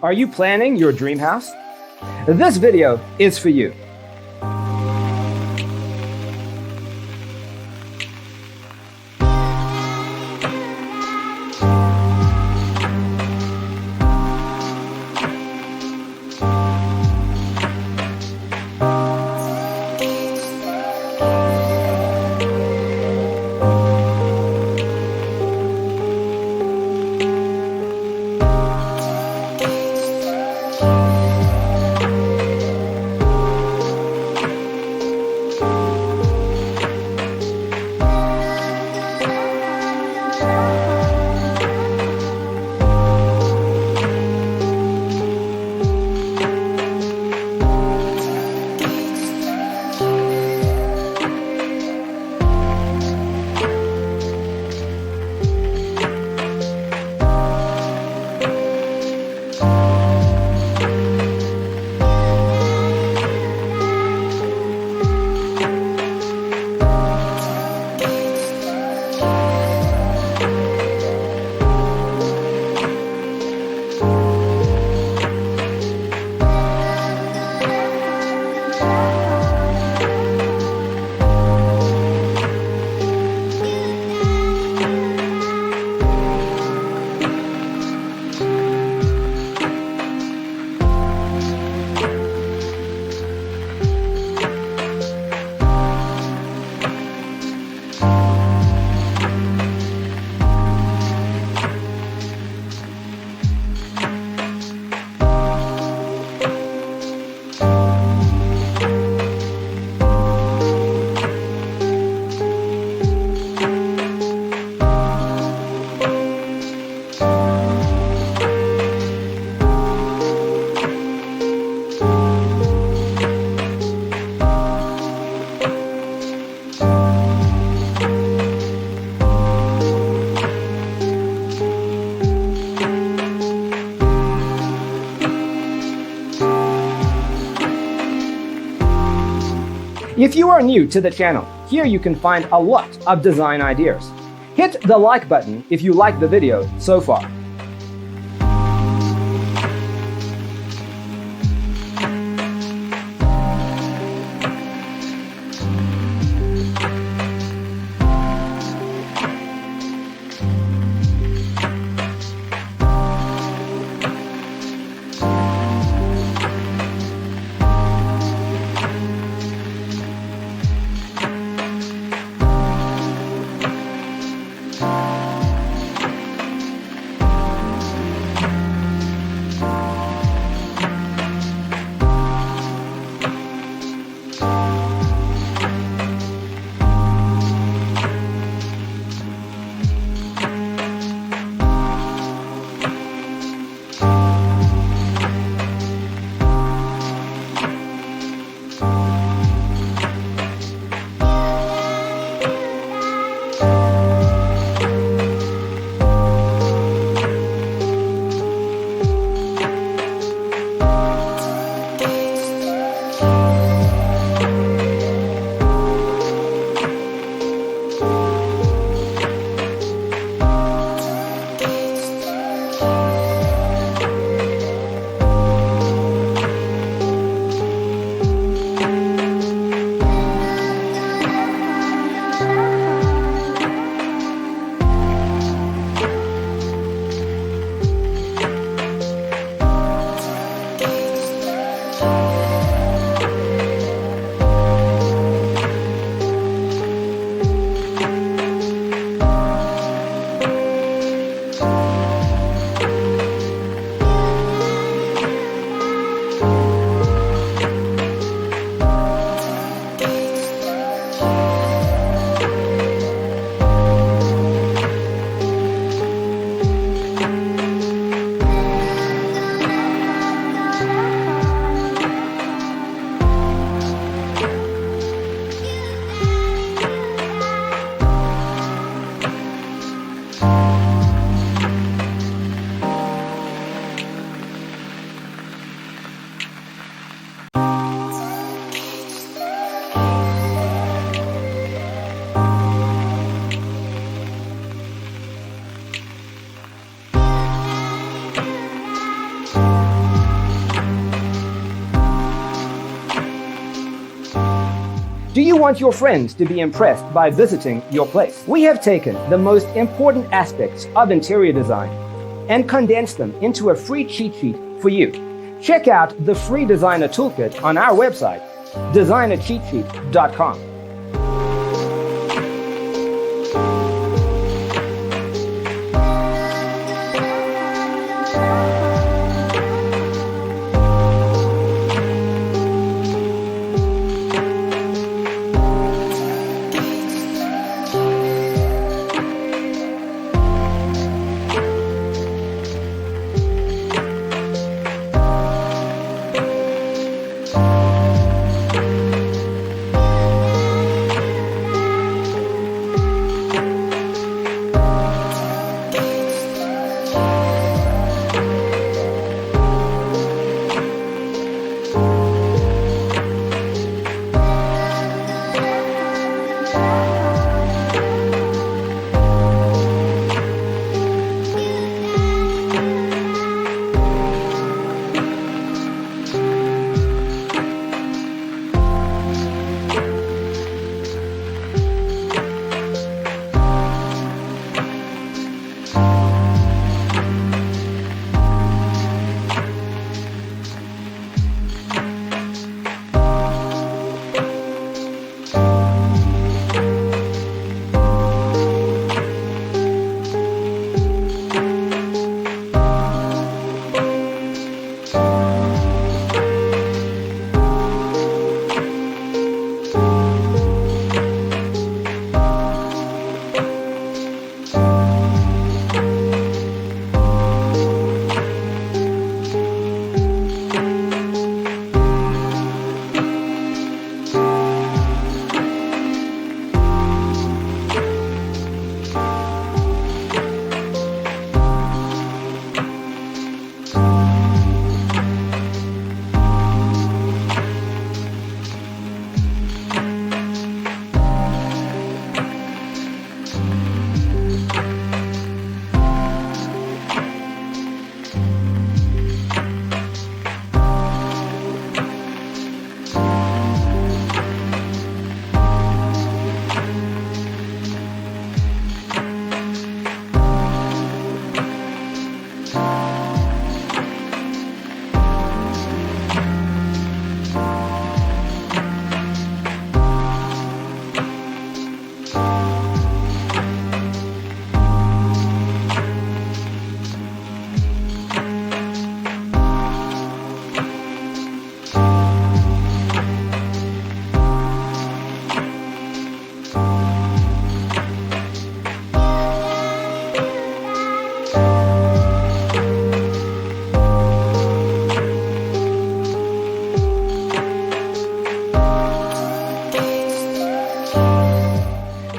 Are you planning your dream house? This video is for you. If you are new to the channel, here you can find a lot of design ideas. Hit the like button if you like the video so far. You want your friends to be impressed by visiting your place. We have taken the most important aspects of interior design and condensed them into a free cheat sheet for you. Check out the free designer toolkit on our website, designercheatsheet.com.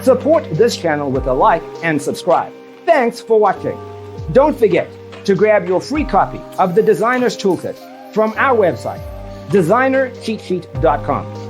Support this channel with a like and subscribe. Thanks for watching. Don't forget to grab your free copy of the Designer's Toolkit from our website, designercheatsheet.com.